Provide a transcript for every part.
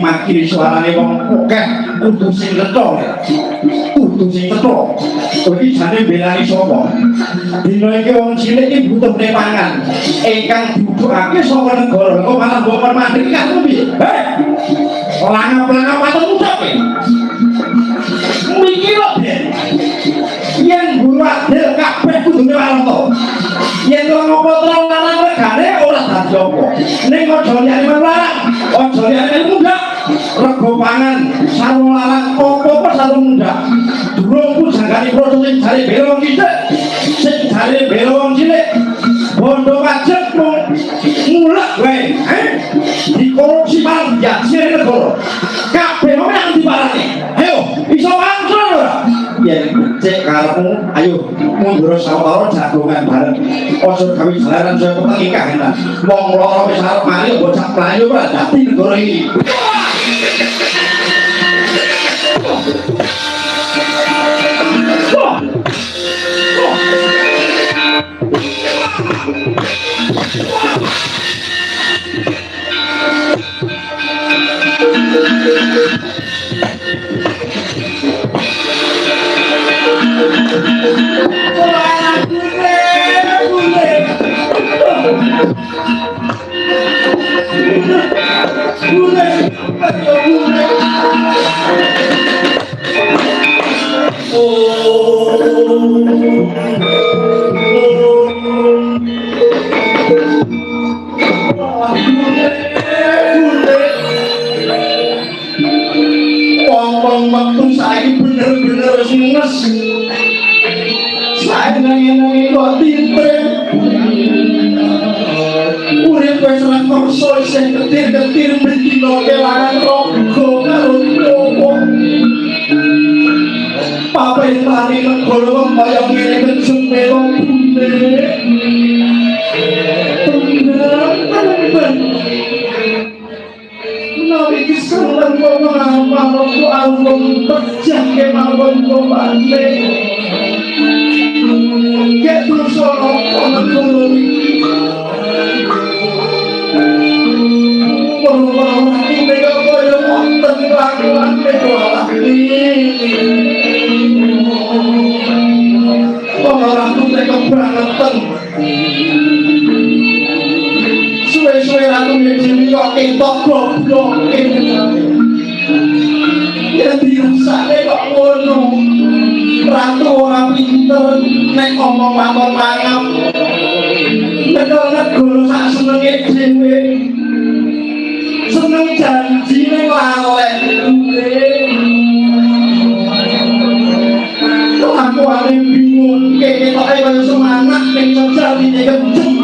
Makin suarane wong akeh kudu sing letho. Kudu sing letho. Kowe iki jane belani sapa? Dina iki wong cilik iki butuh pangan. Ingkang dibutuhake saka negara kok malah mbok permandikan piye? Heh. Pelangap-pelangap patemu kowe. Mikir kok, yen guru adil kabeh kudune waroto. Yen ngopo terus lanang regane ora dadi apa. Ning aja liyane larang, aja liyane mundak. Rego pangan sarung larang apa-apa sarung mundak. Durungku janggane proso sing jare bela wong cilik. Sing jare bela wong cilik. Bondo wajib mulak wae, dikorupsi malah biasane negara. Kabeh wong nang diparani. Ayo, iso wangsul ora? Yen cek karepmu ayo mundur sawara jagongan bareng ojo gawe jalaran saya peteng iki enak wong loro wis arep mari bocah mlayu ora dadi negara iki waktu saya bener-bener nges saya nangin-nangin kok tintre urip wis ora kersa sing ketir-ketir mendino kelangan rogo karo opo paperintahane negara wong kaya ngene kejem melo Nabi kisah ngomong waktu album pecah kemauan komande gitu solo komentul orang-orang ini kaya wonten kelakuan kedoalah orang itu mereka kebangetan suwe-suwe ratu ngejini kok ketok goblok ya dirasane kok ngono ratu orang pinter nek ngomong wakon mangap negara negara sak senenge dhewe seneng janji ning lalek aku arep bingung ketoke kaya semangat ning jajine kejem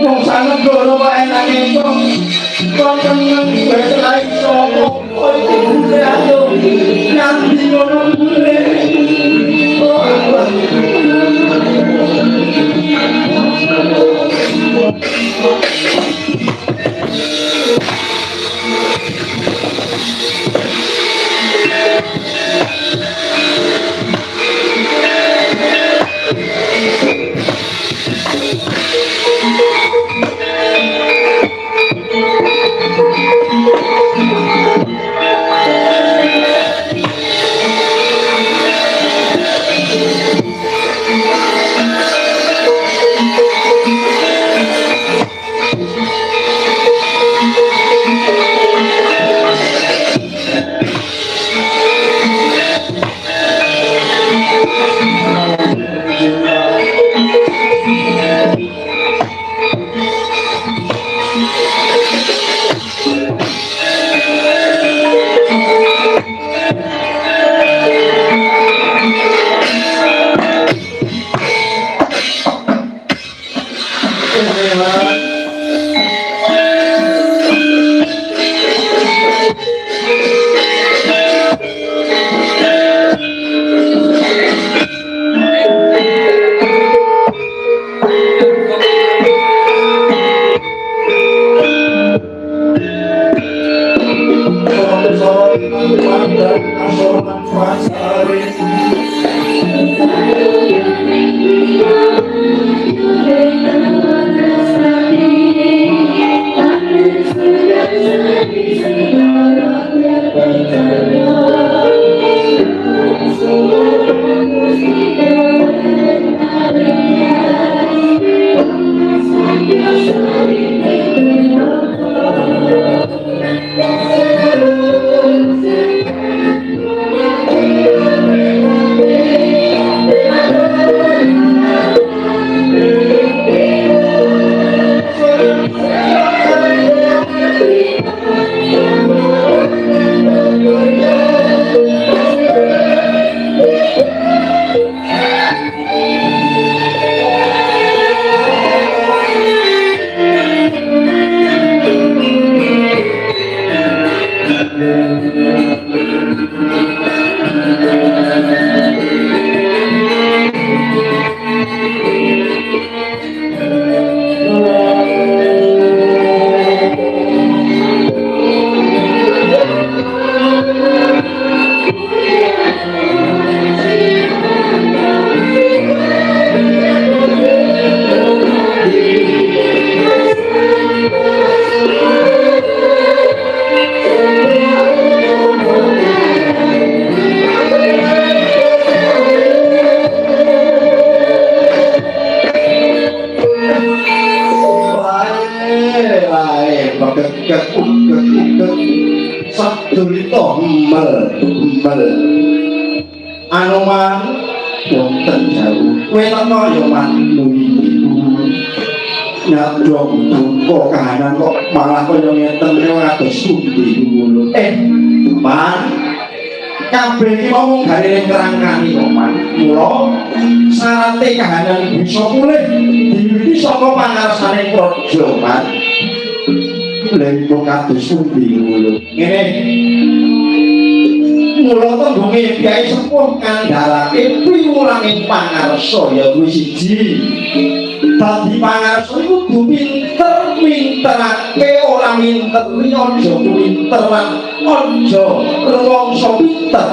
wong sanget goro kok enake kok tenang wis ra iso kok iki ayo nganti ngono kuwi Sadurita mel Anoman wonten jauh kowe teko ya mantu nyadok kok kahanan kok malah kaya ngeten ngados pundi ngono man kabeh iki mau garene ngrangkani kok man mula sarate kahanan bisa pulih diwiwiti saka pangarsane praja man lha kok kados pundi ngono ngene mula tembunge Kyai Sepuh ngandhalake piwulanging pangarsa ya kuwi siji dadi pangarsa iku kudu pinter minterake ora minteri aja pinter lan aja rumangsa pinter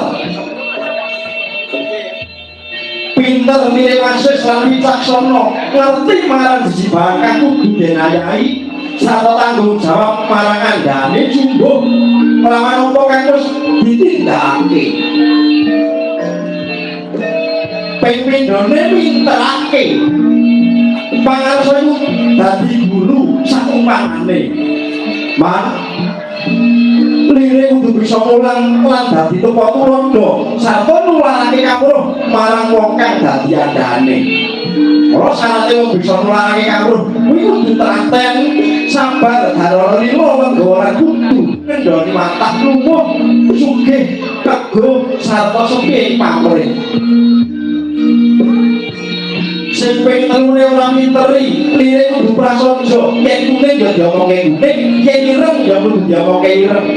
pinter milih wasis lan wicaksana ngerti marang jejibahkan kudu denayahi sarta tanggung jawab marang andane jumbuh melawan apa kang wis ditindakake pepindone pinterake pangarsa iku dadi guru sakumpamane man lire kudu bisa mulang lan dadi tuwa tulodo sarta nularake kawruh marang wong kang dadi andane ora sarate wong bisa nularake kawruh kuwi kudu telaten sabar darana limo nggawa kudu kendhani mantap lumuh sugih kego sarta sepi pamrih sing ping telune ora miteri lire kudu prasaja yen kuning ya diomonge kuning yen ireng ya kudu diomonge ireng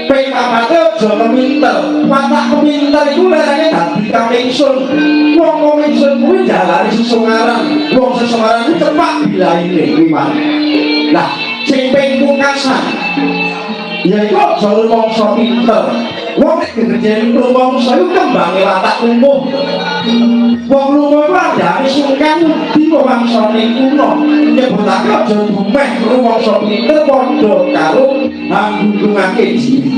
ping papate aja keminter watak keminter iku lerane dadi kamingsun wong kamingsun kuwi jalane sesungaran wong sesungaran kuwi cepak bilaine kuwi man lah sing ping pungkasan ya iku aja rumangsa pinter wong nek gegejeni rumangsa iku kembange watak umum wong lumo iku andane sungkan di wangsane kuno nyebutake aja dumeh rumangsa pinter padha karo nggungungake diri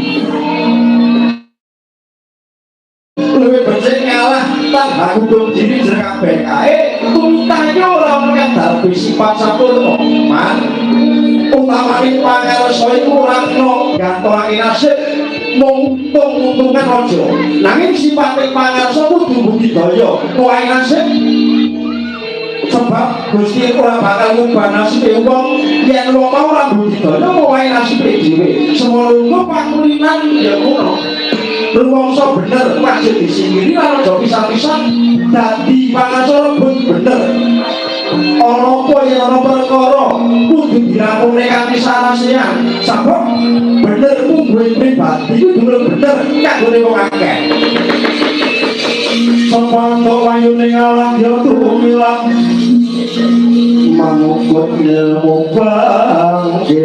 luwih becik ngalah tambah hukum diri jeneng kabeh kae tumitane ora ono kang darbe sifat sampurna man utamane pangarsa iku ora ono gantokake nasib untung-untungan aja nanging sifate pangarsa kudu budidaya kuwi nasib sebab Gusti ora bakal ngubah nasibe wong yen wong mau ora budidaya kuwi nasibe dhewe semono pakulinan ya ngono rumangsa bener wajib disingkiri lan aja pisah-pisah dadi pangarsa bener ana apa yen ana perkara kudu dilakone kanthi sarasean sabab bener ku duwe pribadi iku bener kanggone wong akeh sampeyan wayune ngalang ya tumilang manukut ilmu bangke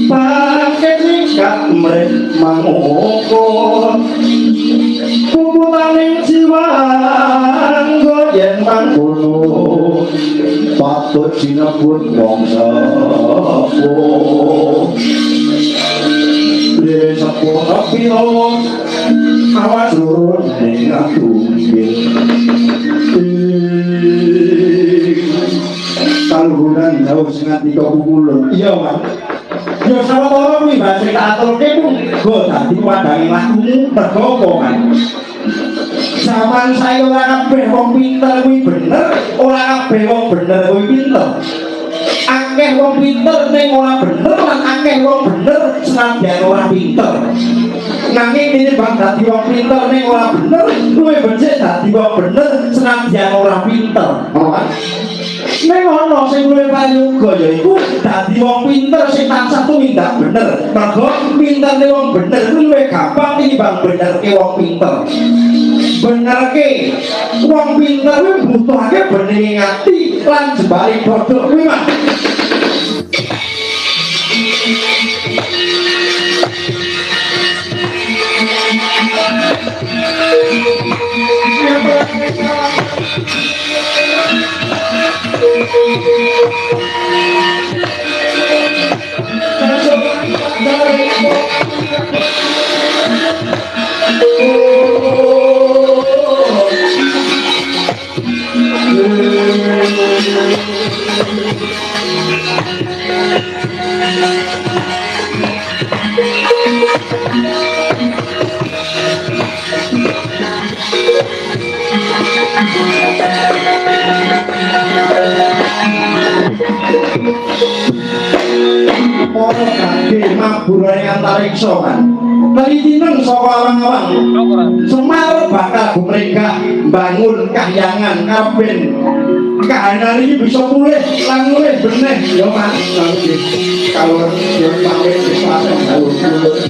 bangke singkat mrih mangukut kumutaning jiwa yen mangkono patut sinebut wong sepuh sepuh tapi wong awas turun ning atungge kaluhuran jauh sangat di kulon iya Mas ya sawetara kuwi bahasa tak aturke ku go dadi wadange lakumu mergo kan zaman saya ora kabeh wong pinter kuwi bener ora kabeh wong bener kuwi pinter akeh wong pinter ning ora bener lan akeh wong bener senadyan ora pinter nanging ini bang dadi wong pinter ning ora bener luwih becik dadi wong bener senadyan ora pinter ning ana sing luwih prayoga yaiku dadi wong pinter sing tansah tumindak bener mergo pinterne wong bener luwih gampang tinimbang benerke wong pinter bener ke wong pinter kuwi butuhake bening ati lan jebali bodho kuwi mah Ono kangge maburane antariksa kan. Pelitinan saka awang-awang. Semar bakal gumregah bangun kahyangan kaben. Kahanan iki bisa pulih lan luwih beneh ya Mas. Kalau yo sampe bisa dalu.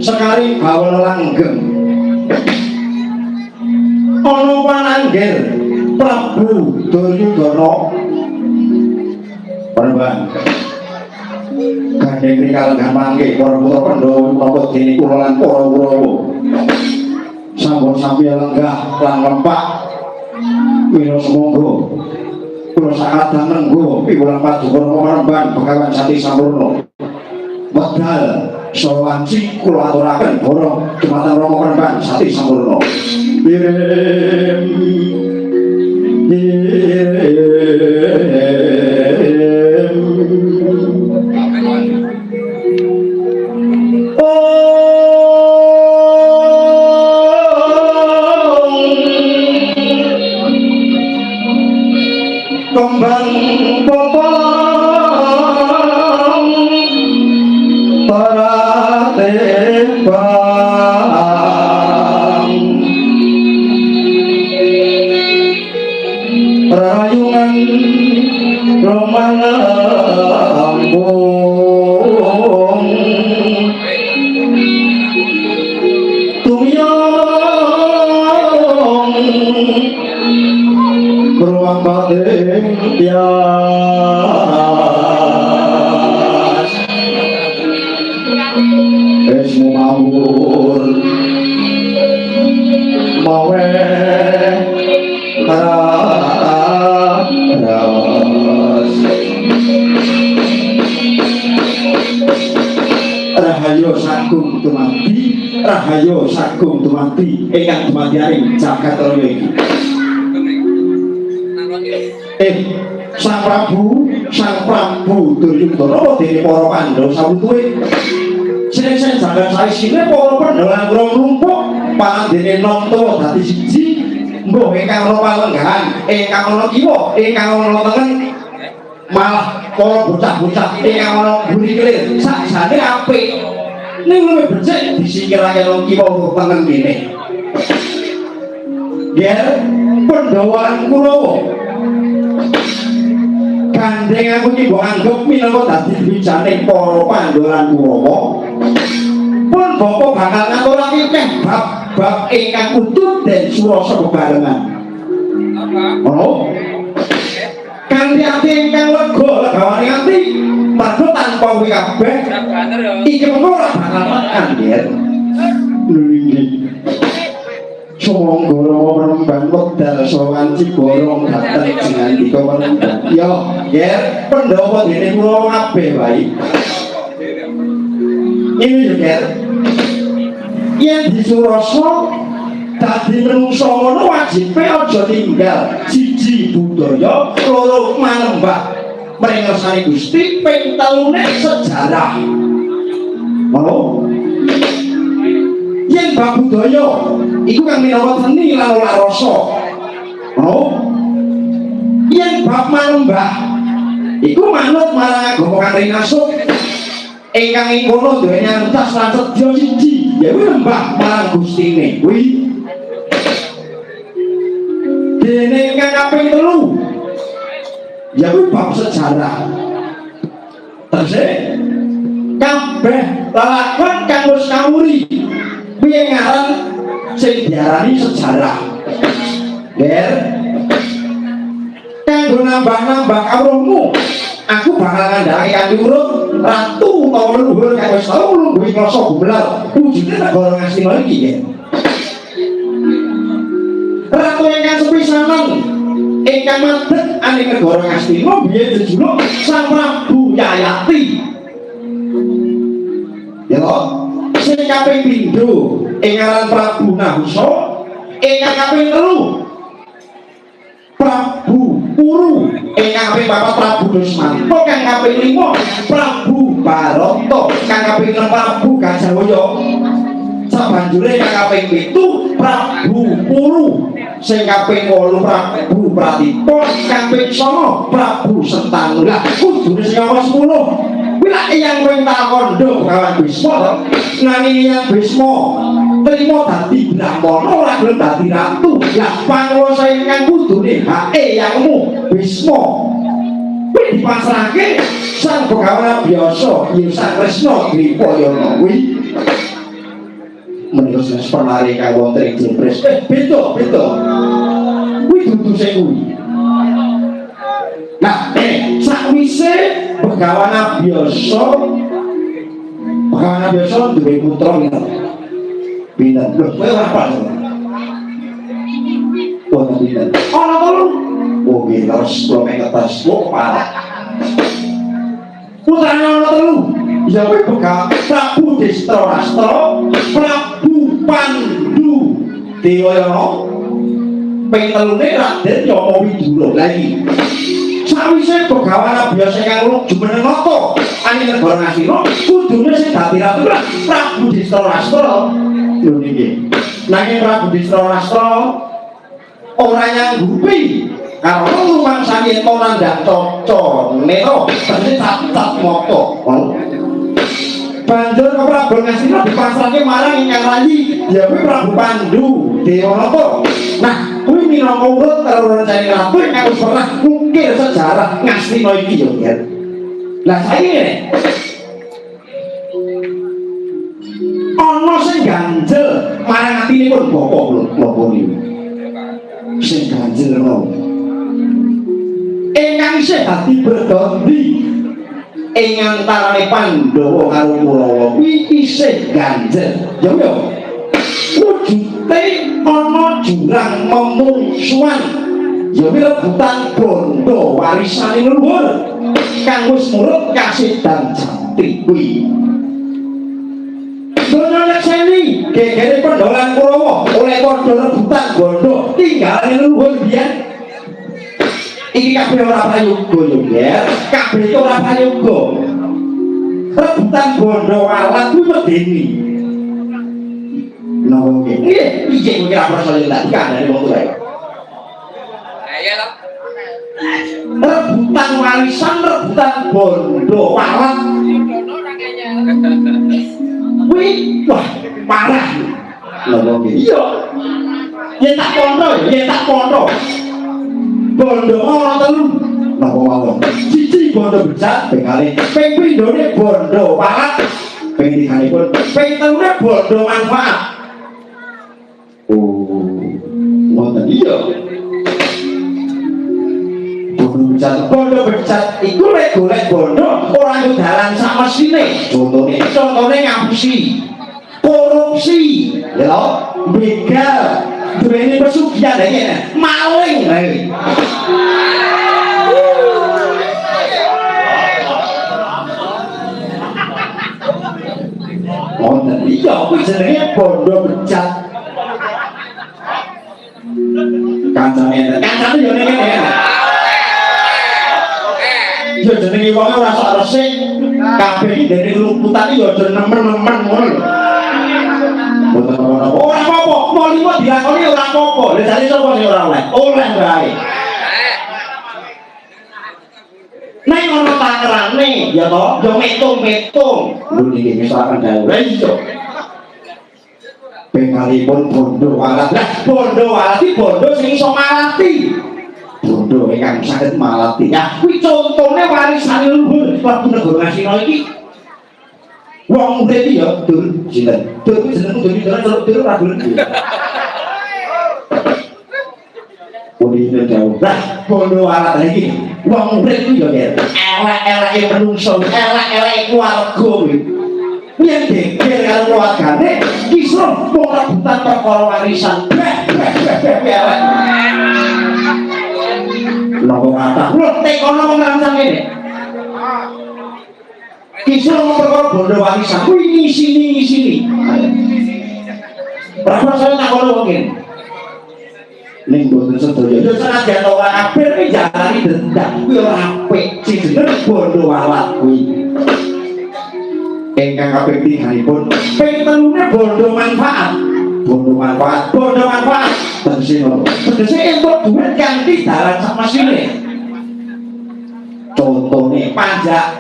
Sekali bawa langgeng ono pananggir Prabu Duryudana Perban gandeng rikal gampangke para putra Pandhawa menapa dene kula lan para Kurawa sampun sampe lenggah lan lempak wira sumangga kula sakadang nenggo piwulang paduka Perban Begawan Sati Sampurna wedal sawanci kula aturaken para dumateng Rama Perban Sati Sampurna. Kembang potong para tebang rayungan romalambung tumyong beruang batin tias esmu mawur mawe rahayu sagung tumati rahayu sagung tumati ingkang dumadianing jagat raya iki Sang Prabu Duryudana dene para Pandhawa sawutuhe sing jagat saisine para Pandhawa ngrumpuk pandene nonto dadi siji mbuh ingkang ana palenggahan ingkang ana kiwa ingkang ana tengen malah para bocah-bocah ingkang ana buri kelir sakjane apik ning luwih becik disingkirake wong kiwa tengen kene yer Pandhawa Kurawa gandeng aku iki mbok anggap minangka dadi bijane para Pandhawa Kurawa pun bapa bakal ngaturake keh bab ingkang utuh den surasa bebarengan oh kanthi ati ingkang lega legawane ati mergo tanpa kuwi kabeh iki mengko ora bakal makan ya Songgoro merembang wedal sowan ciborong dateng dengan tiga merembang ya ger Pandhawa dene kula kabeh wae ini ger yen disurasa dadi menungsa ngono wajibe aja tinggal siji budaya loro manembah mringersani Gusti ping telune sejarah mau yen bab budaya iku kang minangka seni lan ora rasa oh yen bab manembah iku manut marang agama kang rinasuk ingkang ing kono duweni antas lan sedya siji ya kuwi mbah marang Gustine kuwi dene ingkang kaping 3 ya kuwi bab sejarah terse kabeh lelakon kang wis kawuri piye ngaran sing diarani sejarah ger kanggo nambah-nambah kawruhmu aku bakal ngandhake kanthi urut ratu utawa leluhur kang wis tau nglungguhi krasa gumelar wujude negara Ngastina iki ya ratu ingkang sepisanan ingkang madhep aning negara Ngastina biyen jejuluk Sang Prabu Yayati ya toh sing kaping pindho ingkang Prabu Nahusa ingkang kaping 3 Prabu Puru ingkang kaping 4 Prabu Dusmanta kang kaping 5 Prabu Barata kang kaping 6 Prabu Gajahwaya sabanjure kang kaping 7 Prabu Puru sing kaping 8 Prabu Pratipa kaping 9 Prabu Sentanu lah kudune sing ana 10 bila yang perintah kondo kawan Bisma nanging yang Bisma terima dadi brahmana ora gelem dadi ratu lah panguwasa ingkang kudune hake yangmu Bisma kuwi dipasrahke Sang Begawan biasa ya Sang Kresna Dripayana kuwi menika sing penari kang wonten ing Jepres beda kuwi dudu sing kuwi nah sakwise Begawan biasa duwe putra pinten lho kowe ora apa wonten pinten ana 3 oh nggih terus kula mengetes kok parah putrane ana 3 ya kuwi Begawan Prabu Destarastra Prabu Pandu Dewayana ping 3 Raden Yama Widura lagi sawise Begawan biasa kang jumeneng nata aning negara Ngastina kudune sing dadi ratu Prabu Destarastra lho niki nanging Prabu Destarastra ora nyanggupi karo rumangsane ora ndak cocok neno terus cat mata banjur Prabu Ngastina dipasrahke marang ingkang rayi ya kuwi Prabu Pandu Dewanata. Nah kuwi minangka urut karo rencane ratu ingkang wis pernah ngukir sejarah Ngastina iki yo Ger. Lah saiki ana sing ganjel marang atinipun bapak kula napa niku sing ganjel menawa ingkang isih dadi berdondi ing antarane Pandhawa karo Kurawa kuwi isih ganjel ya wujude ana jurang memungsuhan ya rebutan bondo warisane leluhur kang wis murut kasidang jati kuwi donya nyekseni gegere Pandhawa Kurawa oleh padha rebutan bondo tinggalane leluhur biyen iki kabeh ora prayoga yo ya kabeh iki ora prayoga rebutan bondo alat kuwi medeni nopo nggih piye kuwi ora persoalan tak dikandani wong tuwa ya lho rebutan warisan rebutan bondo alat kuwi wah parah nopo iya yen tak kono bondo ana telu napa mawon siji bondo becak pengale ping pindhone bondo walat ping tiganipun ping telune bondo manfaat ngoten iya bondo becak iku lek golek bondo ora yo dalan sak mesine contone ngapusi korupsi ya lho begal duweni pesugihan iki maling ngoten iya kuwi jenenge bondo becak kancane yo ngene ya yo jenenge wong ora sok resik kabeh iki dene lumputan yo aja nemen-nemen ngono lho mboten apa-apa ora apa-apa molimo dilakoni ora apa-apa lha jane sapa sing ora oleh wae nek ono tangerane ya to yo metung-metung lho niki wis ora kendhawe iso pengalipun bondo walat lah bondo walat iki bondo sing iso malati bondo ingkang saged malati ya kuwi contone warisan leluhur Prabu Negara Ngastina iki wong urip iki ya dur sinten dur kuwi jenengmu dur ora gelem Pulih jauh lah bondo walat iki wong urip iki ya elek-eleke menungso elek-eleke keluarga kuwi yang geger karo keluargane kisruh wong rebutan perkara warisan elek nopo kata lho tekono wong rancang ngene kisruh wong perkara bondo warisan kuwi ngisi-ngisi berapa saya tak kono wong ngene ning boten sedaya yo senajan ora kabeh iki jalani dendam kuwi ora apik sing jenenge bondo walat kuwi ingkang kaping tiganipun ping telune bondo manfaat tegese entuk dhuwit kanthi dalan sak mesine contone panjake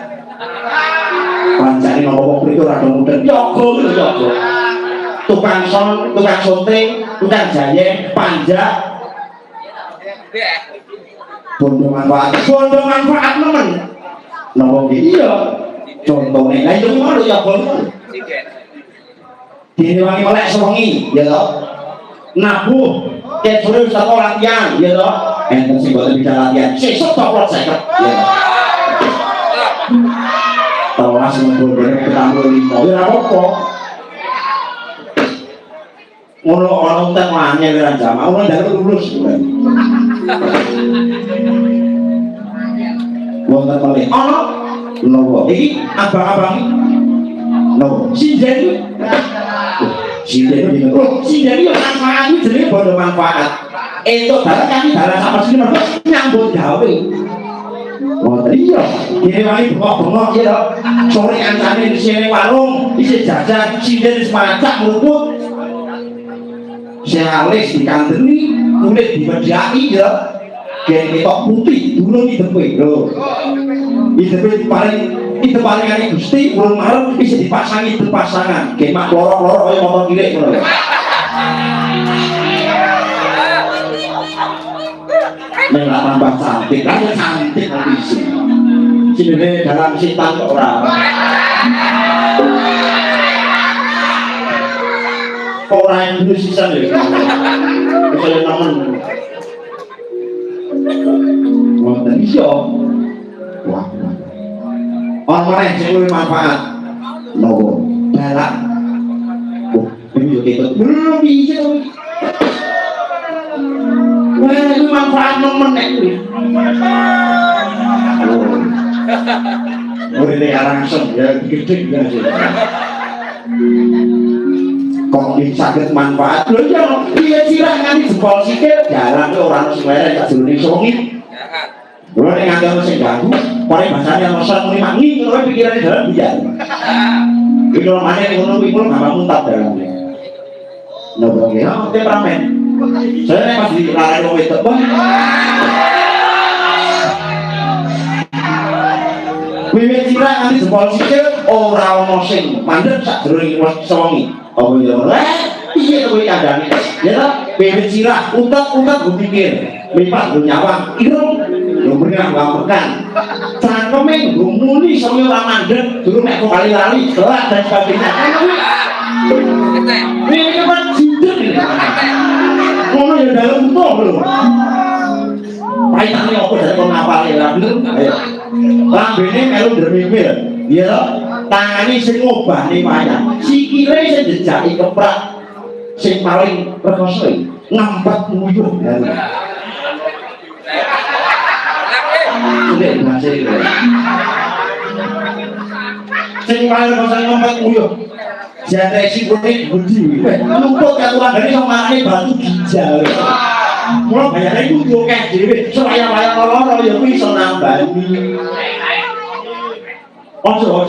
nopo wong mriki ora mudeng yoga lho yoga tukang sunting tukang jayeh panja bondo manfaat nemen nopo iya contone lha yo ngono ya bol direwangi melek sewengi ya to nabuh ketune wis teko latihan ya to enten sing boten bisa latihan sesuk coplok 50 ya tawas ngono ketemu 5 ya apa ngono ana utek wanye ora jamak ngono ndak lulus wonten melek ana nopo iki abang-abang nopo sinjen yo manfaat iki jenenge bondo manfaat entuk dalan kami dalan sama sini mergo nyambut gawe ngoten iya direwangi bengok-bengok ya sore kancane di sini warung isih jajan sinjen wis macak mruput sealis dikandeni kulit dibedhaki ya gen ketok putih durung didepe lho itu paling kali Gusti urung marep bisa dipasangi pasangan gemak loro-loro kaya motor cilik ngono lho. Nek lak tambah cantik, kan cantik kondisi. Jenenge dalam sitan kok ora. Ora yang dulu sisan ya. Bisa temen. Wonten iso. Wah. Orang mana yang sing manfaat? Nopo? Dalam. Oh, ini yo ketok. Belum bisa to. Wah, itu manfaat nemen nek kuwi. Murid langsung ya gede ya sih. Kok sakit manfaat lho ya piye sirah nganti jempol sikil jalan ke orang sing lere tak jroning songi. Lho nek ngandel sing ganggu, paling bahasane masa muni mangi ngono pikirane dalan biar. Iki lho maneh ngono kuwi mulo gampang muntap dalan. Nopo ya temperamen. Saya nek pas dilare wong wedok wiwit sirah nganti jempol sikil ora ono sing mandeg sak jroning songi. Apa ya ora? Piye kowe kandhane? Ya ta, wiwit sirah utek-utek go pikir, mripat go nyawang, irung lho mrene nglampakan. Cangkeme go muni songi ora mandeg, durung nek kok lali gelak dan sebagainya. Ini kan jinder ini. Ngono ya dalem utuh lho. Paitane opo dari kon ngapale lah bener. Ayo. Lambene melu dremimil. Ya, tangane sing ngobahne wayang. Sikile sing jejaki keprak. Sing paling rekoso ngambat nguyuh. Sudah bahasa itu. Sing paling rekoso ngambat nguyuh. Jate sikile budi. Lumpuk katuran dari somane batu ginjal. Mula bayane iku akeh dhewe. Wayang-wayang loro ya kuwi iso nambani. Ojo.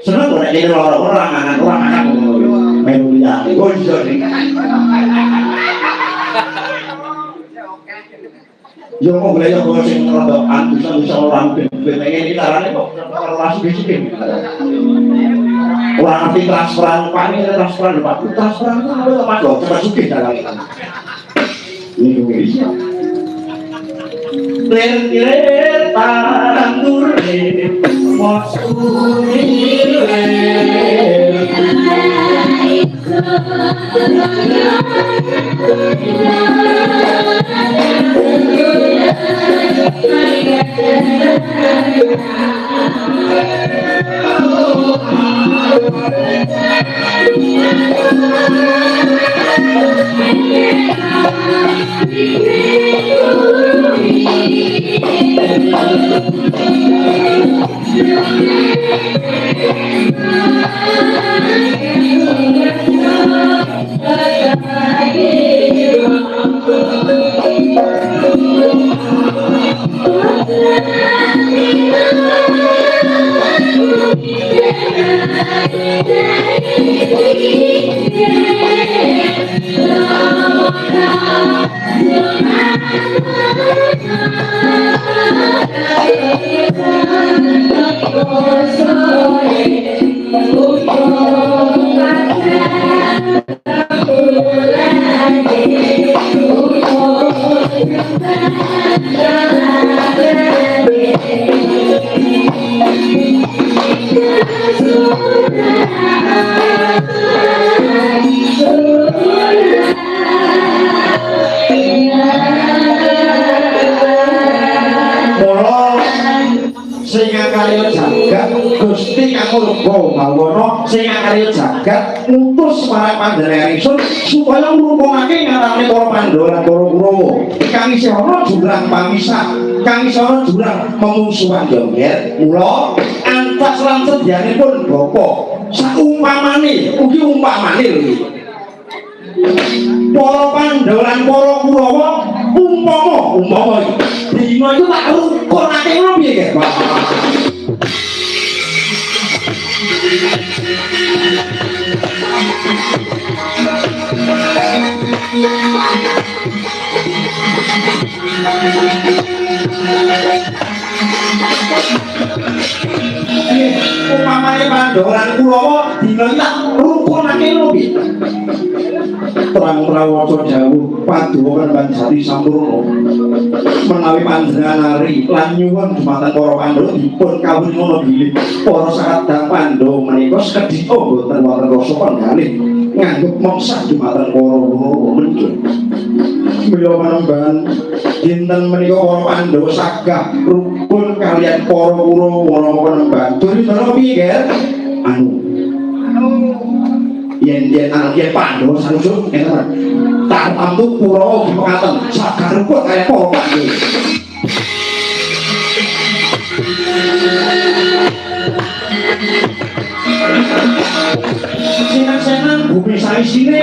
Seneng kok nek dene loro ora mangan melu liyane. Oh iya ning. Yo kok boleh yo sing rada bisa orang pengen iki carane kok relasi bisik. Ora ngerti transferan Pak. Transferan ku apa kok cepet sugih dalan. Ini kuwi. Ler tandur jagat ngutus para panjenenganipun supaya ngrumpungake ngarane para Pandhawa lan para Kurawa. Kang isih ana jurang pamisah, kang isih ana jurang memungsuhan jongger. Mula antas lan sedyanipun Bapa saumpamane ugi umpamane lho. Para Pandhawa lan para Kurawa umpama dina iku tak rukunake ngono piye, Pak? Upamane Pandhawa Kurawa dina tak rukunake lho piye. Terang rawaca dawuh Pandhawa kan jati sampurna. Menawi panjenengan ari lan nyuwun dumateng para Pandhawa dipun kawinana bilih para sakadang Pandhawa menika sekedhik boten wonten rasa panggalih nganggo mangsa dumateng para Kurawa menika. Mila panembahan dinten menika para Pandhawa sagah rukun kaliyan para Kurawa menawa panembahan. Duryudana piye, Ger? Yen Pandhawa sarujuk enten tartamtu Kurawa mekaten sagah rukun kaya para Pandhawa. Sinan-sinan bumi saisine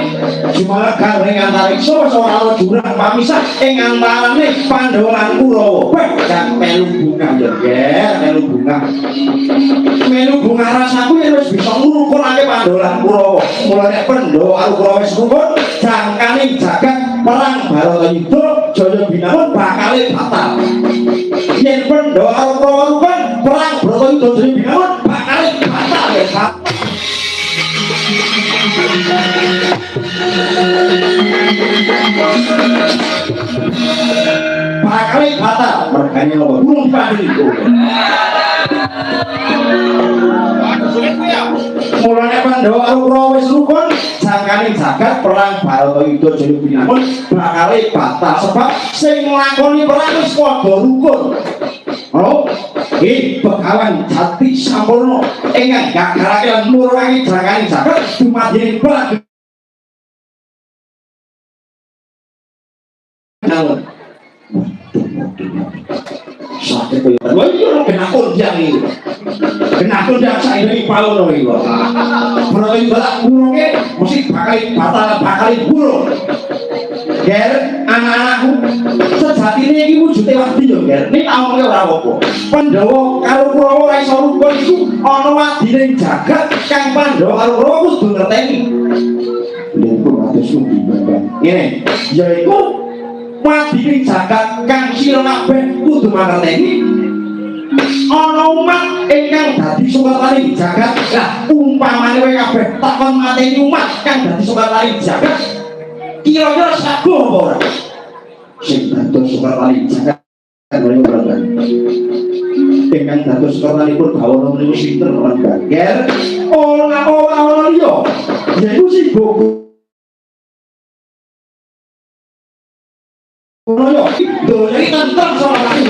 jumalah gareng antariksa ora jurang pamisah ing antarane Pandhawa lan Kurawa. Wah, melu bunga ya, Ger, melu bunga rasaku yen wis bisa ngrukunake Pandhawa lan Kurawa. Mulane Pandhawa karo Kurawa wis rukun, jangkane jagat perang Baratayuda Jaya Binangun bakal batal. Yen Pandhawa karo Kurawa rukun, perang Baratayuda Jaya Binangun bakal batal ya. Bakal batal mergane lho burung padi itu. Mulane Pandhawa karo Kurawa wis rukun, jangkane jagat perang Baratayuda Jaya Binangun bakal batal sebab sing nglakoni perang wis padha rukun. Oh, Begawan jati sampurna ingkang gagarake lan nurunaken jangkane jagat dumadine perang. Sate koyo lho iya kenakon jang iki. Kenakon jang saiki pauno iki lho. Menawi balak burunge mesti bakal burung. Ger, anak-anakku sejatine iki wujude wadi yo, Ger. Nek awake ora apa-apa. Pandhawa karo Kurawa ora iso rukun iku ana wadine jagat kang Pandhawa karo Kurawa kudu ngerteni. Lha kok atus kuwi Bambang. Ngene, yaiku wadine jagat kang sira kabeh kudu mangerteni ana umat ingkang dadi sukatane jagat. Lah umpamane kowe kabeh takon mateni umat kang dadi sukatane jagat, kira-kira saguh apa ora? Sing dados sukatane jagat kaya ora. Ingkang dados sukatanipun bawana menika sinten lan Ger? Ora liya. Yaiku si Bogo. Ono yo, donya iki tentrem sama kami.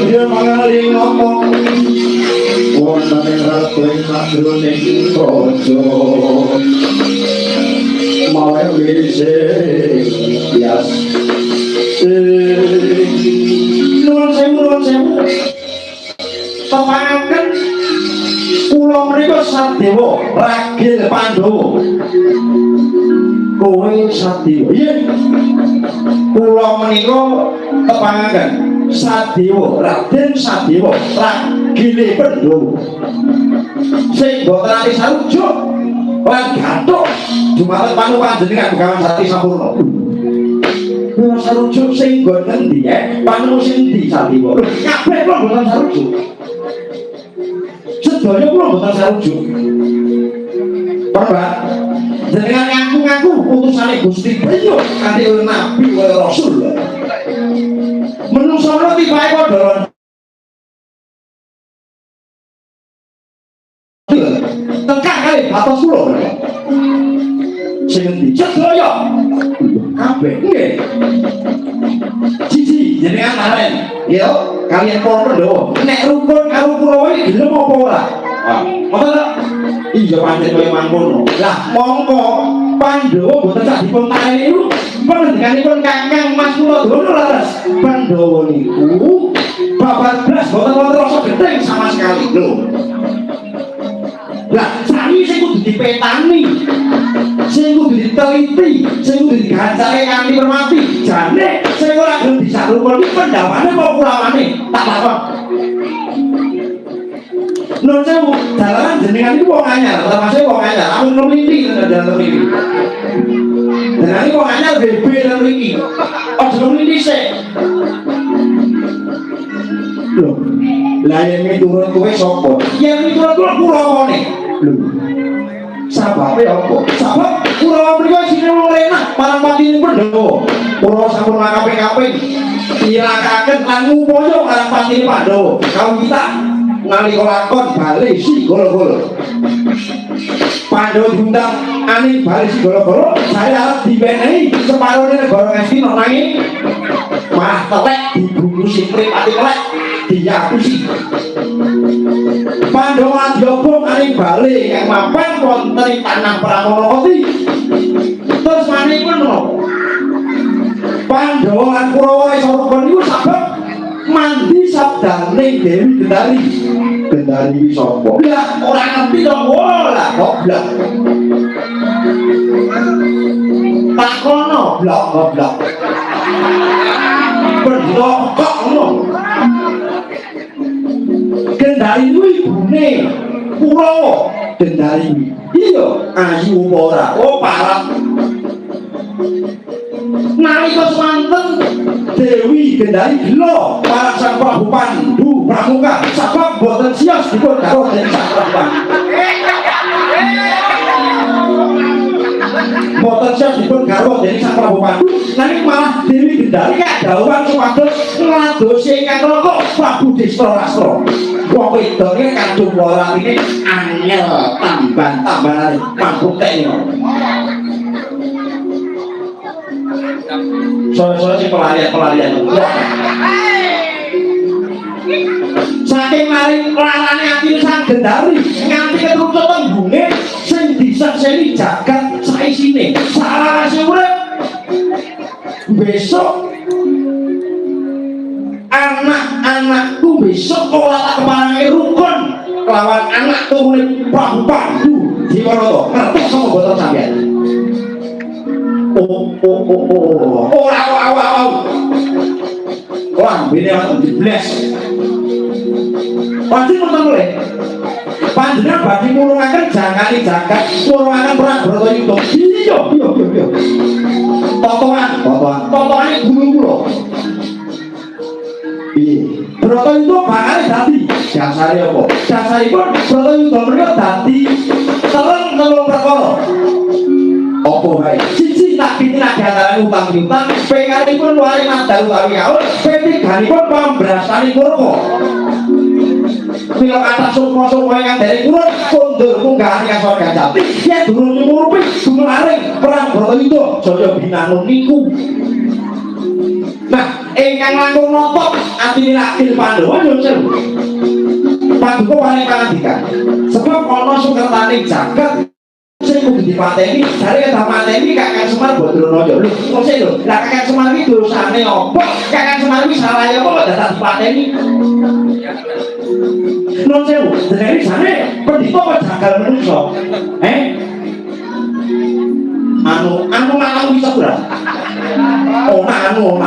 Dia mengaling ngomong wonten ing ratling sadroning praja mawe wise bias nuwun sewu tepangaken kula menika Sadewa ragil Pandhawa kowe Sadewa iya kula menika tepangaken Sadewa, Raden Sadewa, ragile Pandhawa. Sing boten ati sarujuk lan gathuk dumateng panjenengan Begawan Jati Sampurna. Kula sarujuk sing nggon endi panjenengan sing ndi Sadewa. Kabeh kula boten sarujuk. Sedaya kula boten sarujuk. Pak, jenengan ngaku-ngaku utusane Gusti Beliau kanthi nabi kaya rasul. Menungso tibake padha tengkak kali batas kula. Sing endi sedaya kabeh nggih. Siji jenengan laren ya kalian para Pandhawa nek rukun karo Kurawa iki gelem apa ora? Ngoten ta? Iya pancen kowe mangkono. Lah mongko Pandhawa boten sak dipun tareni niku panjenenganipun Kakang Mas Kuladono laras. Pandhawa niku babar blas boten rasa gething sama sekali lho. Lah sami sing kudu dipetani, sing kudu diteliti, sing kudu digancake kanthi permati. Jane sing ora gelem disaklukoni pendawane apa kulawane tak takon. Nun sewu, dalanan jenengan iku wong anyar, termasuk wong anyar, amun ngemili dalan mriki. Lah iki wong anyar bebe dalan mriki. Aja ngemili sik. Lho, lah yen miturut kowe sapa? Yen miturut Kurawone. Lho. Sababe apa? Sabab Kurawa mriki isine wong lenah, marang patine Pandhawa. Kurawa sampun kaping-kaping nyilakaken lan ngupaya marang patine Pandhawa. Kaum kita nalika lakon bali si golo-golo. Pandhawa diundang ani bali si golo-golo, saya arep diwenehi separone negara Ngastina nanging malah telek dibungkusi mripate telek diapusi. Pandhawa diobong ani bali yang mapan wonten tanah Pramonokoti. Terus manipun menapa? Pandhawa lan Kurawa iso rukun niku sabab mandi sabdane Dewi Gendari. Gendari sapa? Lah ora ngerti to lah goblok. Takono blok goblok. Blok kok ngono. Gendari kuwi ibune Kurawa. Gendari. Iya, ayu apa ora? Oh, parah. Nalika semanten Dewi Gendari gelo para sang Prabu Pandu Pramuka sabab boten sios dipun garwa dening sang Prabu Pandu. Boten sios dipun garwa dening sang Prabu Pandu. Nanging malah Dewi Gendari kadhawuhan supados ngladosi ingkang raka Prabu Destarastra. Wong wedoke kadung ora iki angel tambah-tambahane pambuktek niku. Soalnya si pelarian saking maring larane ati sang Gendari nganti ketutup tembunge sing disakseni jagat saisine salawase urip. Besok anak-anakku besok ora tak keparange rukun kelawan anak turune Prabu Pandu Diwanata. Ngerti sapa boten sampeyan? Wah, bini aku dibles. Pasti nonton boleh. Panjenengan badhe ngurungaken jangkane jagat, ngurungaken perang Bratayuda. Iya. Totoane gunung kula. Piye? Bratayuda bakal dadi dasare apa? Dasaripun Bratayuda menika dadi telung perkara. Apa wae? Siji tak pitinake antarané utang-utang, pengaripun wari mandal utawi kaul, petiganipun pambrasani murka. Mila kathah sukma-sukma ingkang dereng kurun kondur munggah ing surga jati. Yen durung nyumurupi gumelaring perang Bratayuda jaya binangun niku. Nah, ingkang langkung nopo atine lakil Pandhawa yo seru. Paduka paling pangandikan. Sebab ana sukertaning jagat sing kudu dipateni, jare kedah mateni Kakang Semar Badranaya. Lho, kok sik lho. Lah Kakang Semar iki dosane apa? Kakang Semar iki salahe apa kok dadak dipateni? Nun sewu, jenenge jane pendhita kok jagal menungso. Anu malang bisa ora? Anu.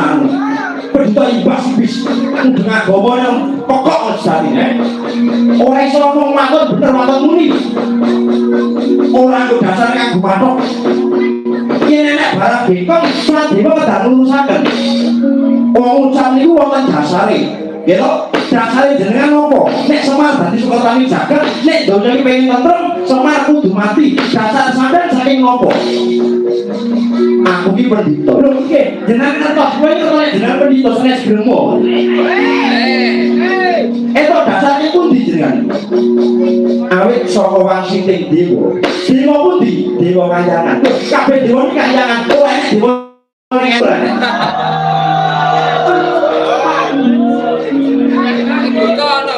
Pendhita ibas-ibis kudu agama yang pokok sejatine. Ora iso ngomong matur bener matur muni. Ora nggo dasar kanggo matok. Yen nek barang bengkong, salat dewa kedah lurusaken. Wong ucap niku wonten dasare. Nggih to? Dasare jenengan napa? Nek Semar dadi Sukertani jagat, nek donya iki pengen tentrem, Semar kudu mati. Dasar sampean saking napa? Aku ki pendhita. Lho nggih, jenengan ngertos kowe iki kok jenengan pendhita sanes gremo. Itu dasarnya pundi jenengan? Awit saka wangsiting dewa. Dewa pundi? Dewa Kahyangan. Kabeh dewa iki Kahyangan. Kowe dewa ning ora.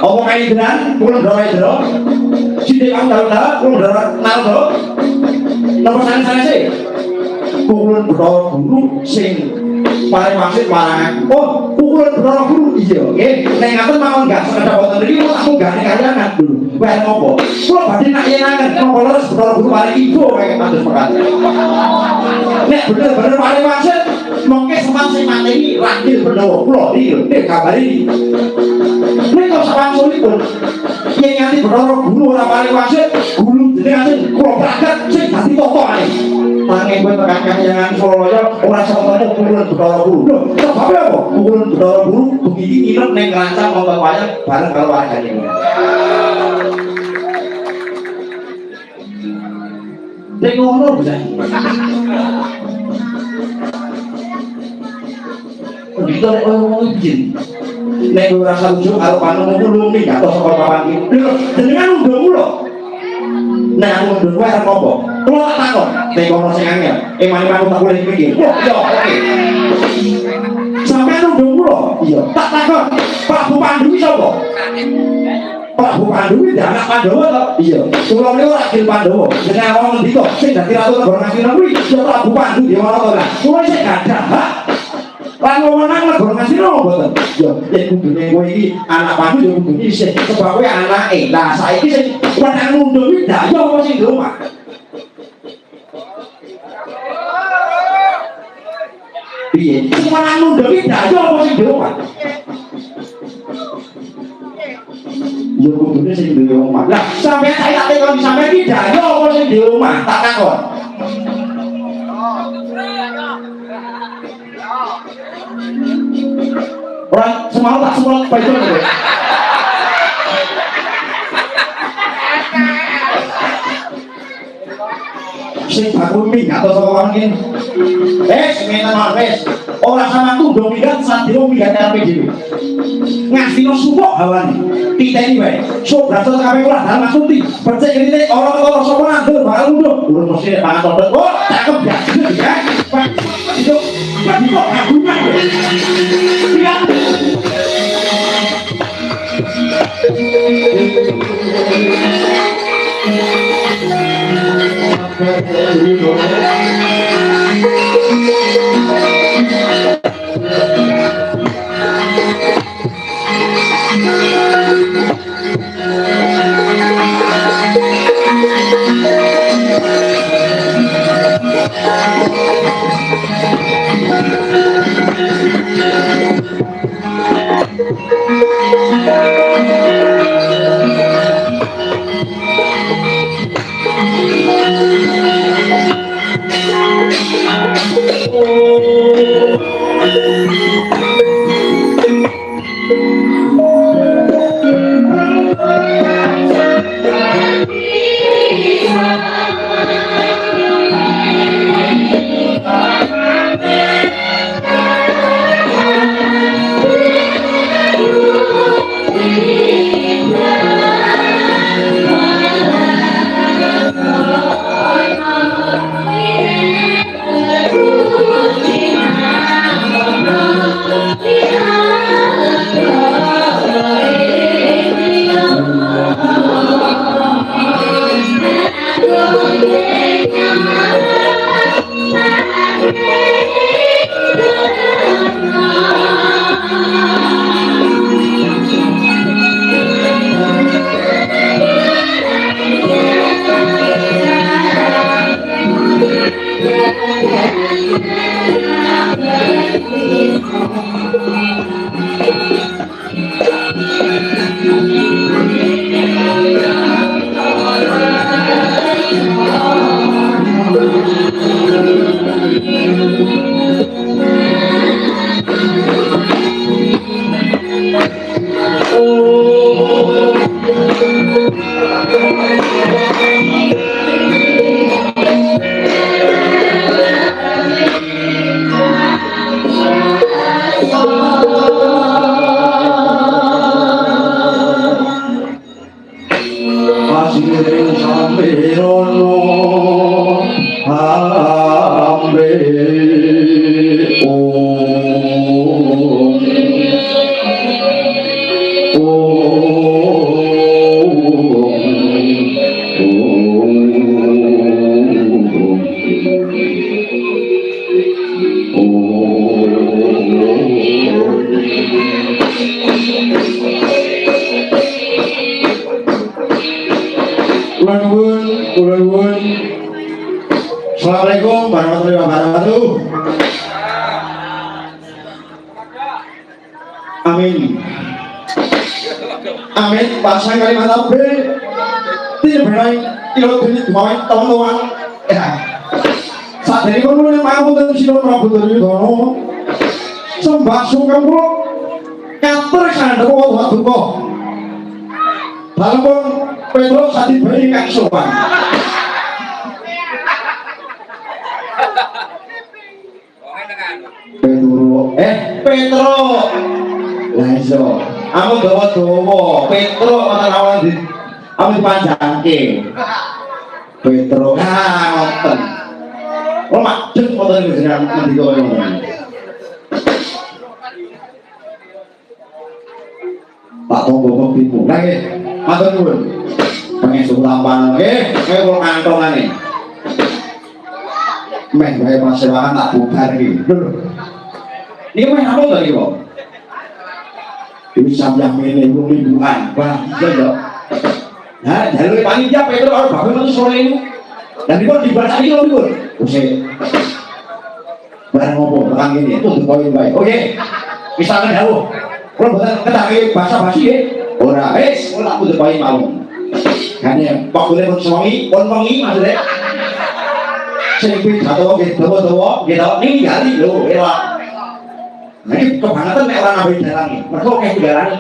Apa kae jenengan? Kula ndoro ndoro. Sithik aku ndoro-ndoro, kula ndoro naldo. Nomor sanese. Kulun Bathara Guru sing paling maksud marang oh pukulan Bathara Guru iya nggih nek ngaten mawon gak sekedar wonten iki aku gak kanyangan dulu wae ngopo kula badhe nak yenangan ngopo leres Bathara Guru paling ibu kayak kados pekat nek bener-bener paling maksud mongke sempat sing mateni lakil Pandhawa kula iki nek kabar iki nek kok sawangunipun yen nganti Bathara Guru ora paling maksud guru jenengan kula berangkat sing dadi totoane nanging kowe tekan kanyangan Suralaya ora sampeyan pukulan Bathara Guru lho sebab apa pukulan Bathara Guru begini nginep ning rancang nonton wayang bareng karo wargane nek ngono bisa kita nek ngomong iki nek ora saluju karo panemu lumi gak tos saka papan iki lho jenengan undung lho nek undung wae apa kula tak takon nek ono sing angel mani-mani tak boleh mikir yo oke sampeyan undung kula iya tak takon Prabu Pandu iki sapa Prabu Pandu iki anak Pandhawa to iya kula niku ragil Pandhawa jenenge wong ngendika sing dadi ratu negara Ngastina kuwi ya Prabu Pandu Dewanata lah kula sing gadah hak lan wewenang negara Ngastina mboten ya yen kudune kowe iki anak Pandu ya kudune isih sebab kowe anake lah saiki sing wenang nundung iki daya apa sing di omah piye sing wenang nundung iki daya apa sing di omah ya kudune sing di omah lah sampeyan saya tak tekoni sampeyan iki daya apa sing di omah tak takon orang semalam tak semua baju itu sing bakul mie atau sekolah ini sementan marves orang sama tuh dominan saat dia migat RPG Ngastina sumpuk hawane titeni wae sok berasa kabeh ora dalam maksudi percaya ini orang-orang sapa nandur bakal nduk urun mesti pangan todot oh cakep ya itu lagi kok ngagunya ya Ulun. Assalamualaikum warahmatullahi wabarakatuh. Amin. Amin. Pasang kalimat apa? Tidak benar. Tidak benar. Mau teman-teman. Ya. Saat ini pun yang mampu dan silo Prabu Duryudana. Sembah sungkem kula. Katur kandheng waktu kok. Dalem Petrus sadi bayi kang sopan. Petrus. Lah iso. Aku dawa-dawa. Petrus ana lawan di aku dipanjangke. Petrus ngoten. Oh macet motor jenengan ngendika ngono. Pak Tonggo kok tipu. Lah nggih. Matur nuwun. Pengen lampan nggih, kula kantongane. Meh bae pasewakan tak bubar iki. Iki meh apa to iki kok? Iki sampeyan mene mingguan, Bang. Iya yo. Nah, jalur panitia Petrus karo bapak metu sore ini. Dan iki kok dibaca iki lho niku. Wis. Barang ngopo tekan ngene, tuh poin bae. Oke. Misalkan dawuh. Kula mboten ketake basa-basi nggih. Ora wis, kula kudu poin mau. Kane pakule pun suami, pun wengi maksudnya. Sing kuwi dawa nggih dawa-dawa, nggih dawa ninggali lho, ora. Nah iki kebangetan nek ora nambahi dalange. Mergo akeh dalange.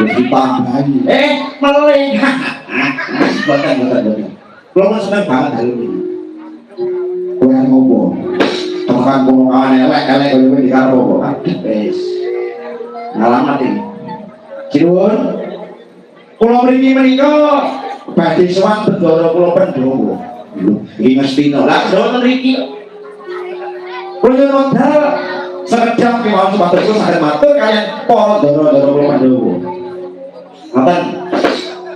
Wis ditambahi. Meleh. Boten. Kula pun seneng banget dalu iki. Kowe ngopo? Tekan ngomongan elek-elek kowe di karo apa? Wis. Ngalamat iki. Cinuwun. Kula mriki menika badhe sowan Bendara kula Pandhawa. Iki ngestina. Lah Pandhawa mriki. Kula modal sekedap kemawon supados kula saged matur kaliyan para Ndara-ndara kula Pandhawa. Ngoten.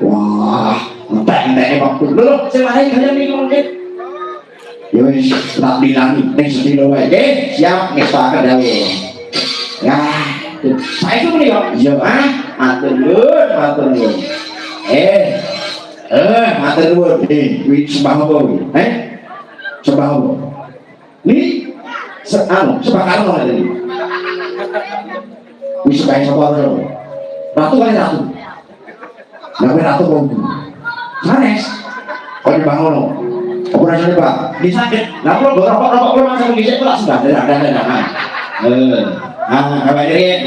Wah, entek-enteke waktu. Lho, sing lain kaliyan niki mungkin. Ya wis tak dilangi ning sedina wae. Nggih, siap ngestaken dawuh. Ya, saiki menika. Ya, matur nuwun. Matur nuwun. Kuwi sembah apa kuwi? Sembah apa? Niki sembah karo ngene iki. Kuwi sembah sapa to? Ratu kali ratu. Lah ratu kok. Sanes. Kok dibangono? Ora jane, Pak. Iki sakit. Lah kula rokok-rokok kula masang ngisik kula sembah dadak-dadak. Kabeh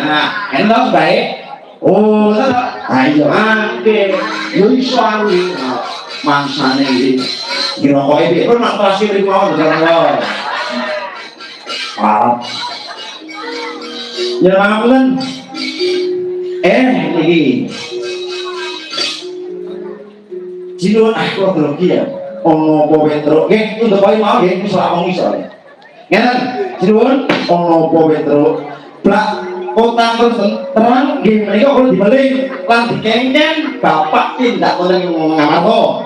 enak bae. Oh, ayo nggih. Yo iso ali mangsane iki. Dirokoke piye? Kok mak pasti mriku mawon dadak. Ya ngapunten. Iki. Jinuwun kula grogi ya. Ono apa Petrus? Nggih, untuk bayi mau nggih iso wong iso. Ngeten, jinuwun ono apa Petrus? Blak kota terang nggih menika kula dibeli lan dikengken bapak tindak wonten ngamarta.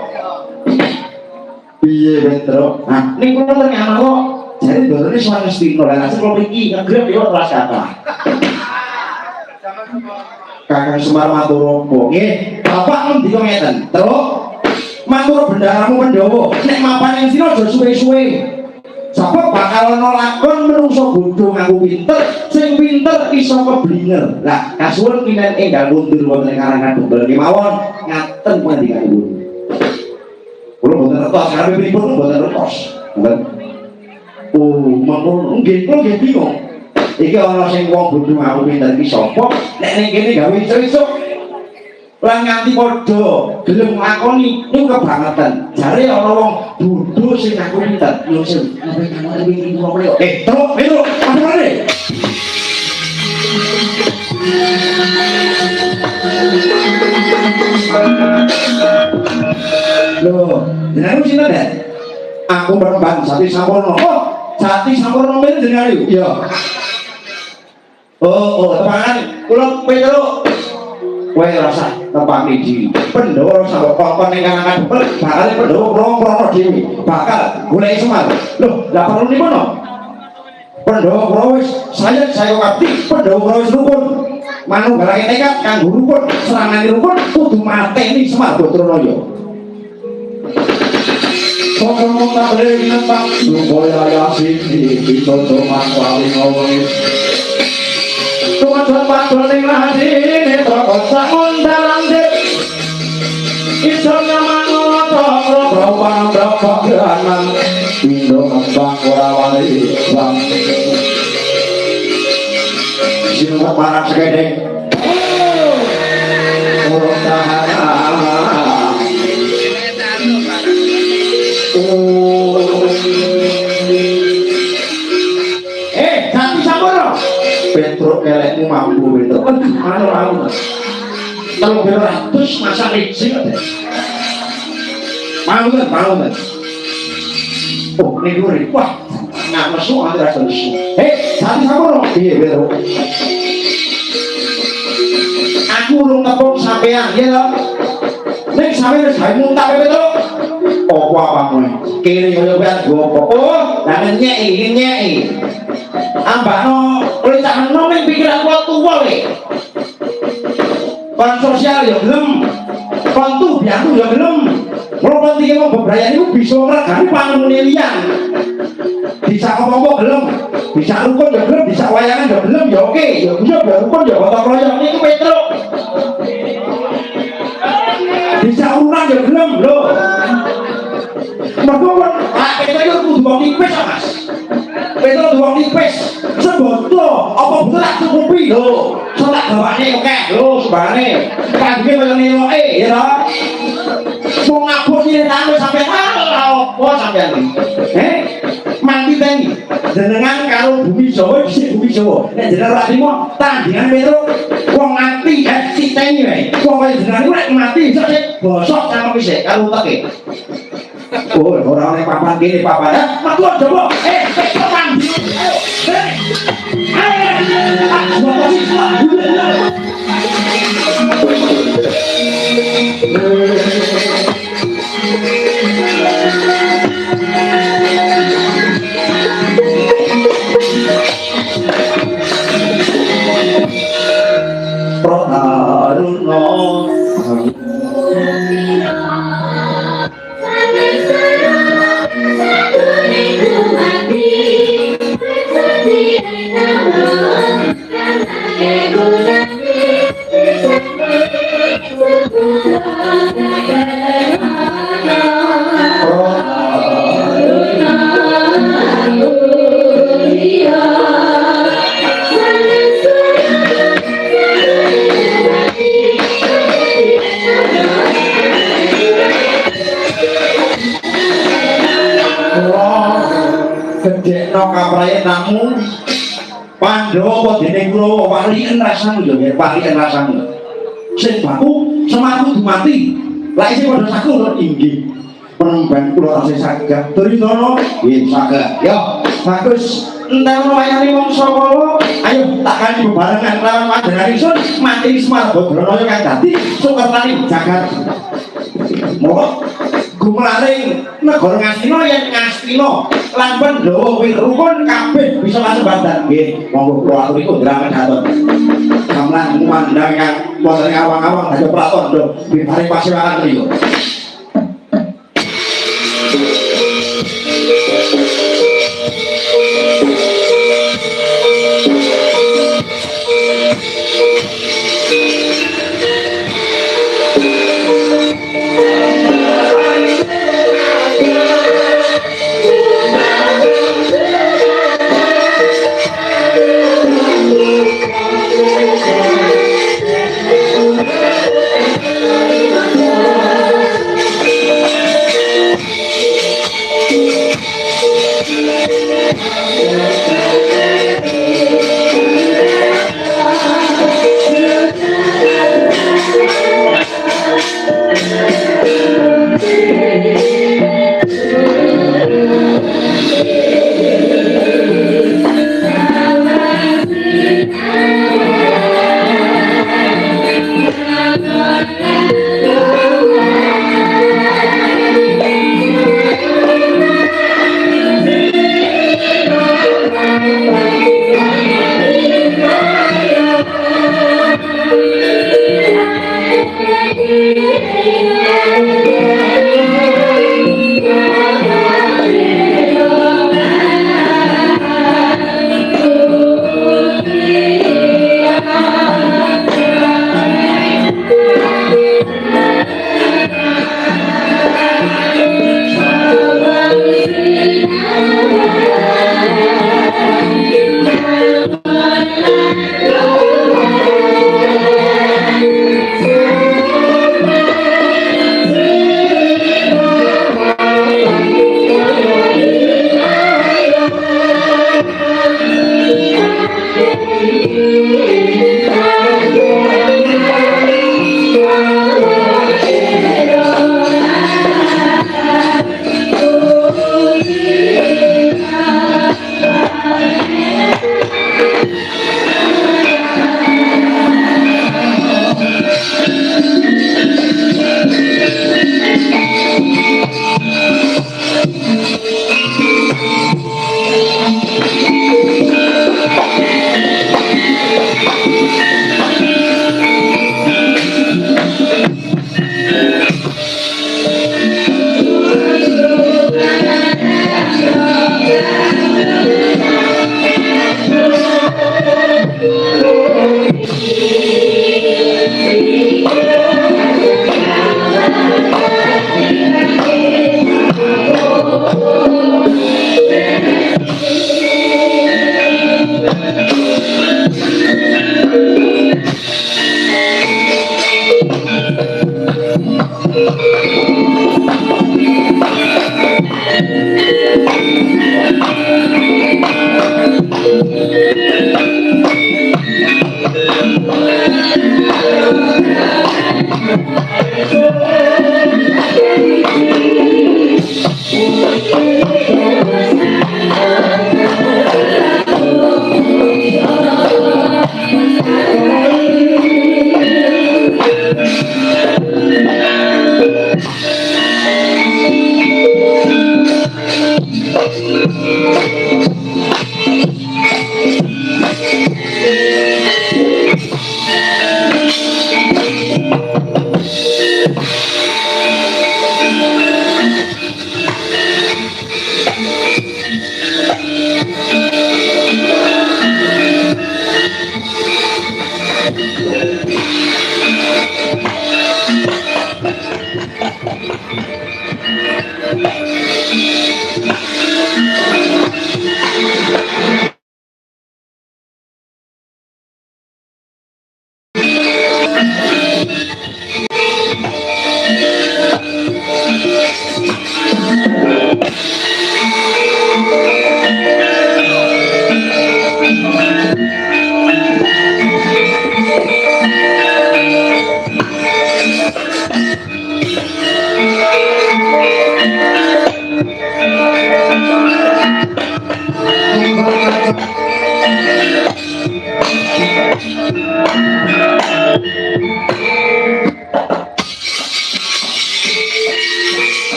Piye Petrus? Nah, ning kula teng ngamarta jare dorone sowan Ngastina. Lah asal kula mriki ngegrep yo ora kata. Kakang Semar matur apa? Nggih, bapak ngendika ngeten. Terus matur bendaharamu Pandhawa, nek mapan ing sira aja suwe-suwe. Sapa bakal ana lakon menungso bodho ngaku pinter, sing pinter iso keblinger. Lah, kasuwun kinten enggal mundur wonten karangan Dobel kemawon ngaten panjenenganipun. Kula mboten ngertos karepe pripun mboten ngertos. Mboten. Oh, mangko nggih kula nggih bingung. Iki ana sing wong bodho ngaku pinter iki sapa? Nek ning kene gawe iso-iso lan nganti padha gelem nglakoni niku kebangetan. Jare ana wong bodho sing ngaku pinter. Lho sing ngapain kamu iki kula kok. Terus, padahal. Loh, jenengmu sinten, Den? Aku Peremban Jati Sampurna. Oh, Jati Sampurna men jenengan iki? Iya. Oh, teman kula Petrus. Kowe rasa tepak iki Pandhawa rasa kok ning kalangan bakal Pandhawa prono dhewe bakal golek Semar. Loh, lah perlu niku no? Pandhawa Kurawa wis saya kabeh Pandhawa Kurawa wis rukun. Manunggalake tekad kanggo rukun, serangane rukun kudu mateni Semar Batranaya. Sokomo kabeh nentang supaya yasin bisa doman paling awis. Tuhan padha ning lahine trakon samundalan dik. Iso nyamangono berapa ganan Indo ngembang ora wani bang. Sino para segede urung tahan ganti sampurna Petruk kelekmu mampu Petruk anu 300 masa licin mau kan oh ini duri wah nggak masuk ada rasa lesu ganti sampurna iya Petruk aku urung tepung sampean ya lho nek sampean wis gawe muntah Petruk opo apa kowe kene yo ben gopo oh lah nyeki ambakno oleh tak eno ning pikiran tuwa le kon sosial yo gelem kon tuh biatu yo gelem mulo iki mau bebrayan iku bisa ngregani pangemune liyan bisa apa-apa gelem bisa rukun yo gelem bisa wayangan yo gelem yo oke yo bisa rukun yo gotong royong niku Petruk bisa urunan yo gelem lho mergo kon Petruk yo kudu wong tipis Mas Petruk wong tipis seboto apa betul tak cukupi lho salat gawane akeh lho sebane kangge kaya neloke ya to wong ngabuk nyritane sampe apa sampean mati teni jenengan karo bumi Jawa dhisik bumi Jawa nek jenengan ora trimo tandingan Petruk wong mati titeni wae wong kaya jenengan nek mati iso bosok sama wis karo uteke oh ora oleh papan kene papan metu Jawa papan gedekno kaprayan namu Pandhawa dene Kurawa walien rasamu yo walien rasamu sing baku semaku dumati lha isih padha saku inggih penemban kula tasih saged Duryudana nggih saged yo bagus entar wayane wong Sakala ayo tak kani bebarengan lawan panjenengan ingsun mati Semar Batranaya kang dadi sukertani jagat monggo gumlaring negara Ngastina yen Ngastina lan Pandhawa kuwi rukun kabeh bisa kasembadan nggih monggo kula aturi kondrakan hatur gamelan mandang kang wonten awang-awang dadi pratondo bibaring pasiwakan riyo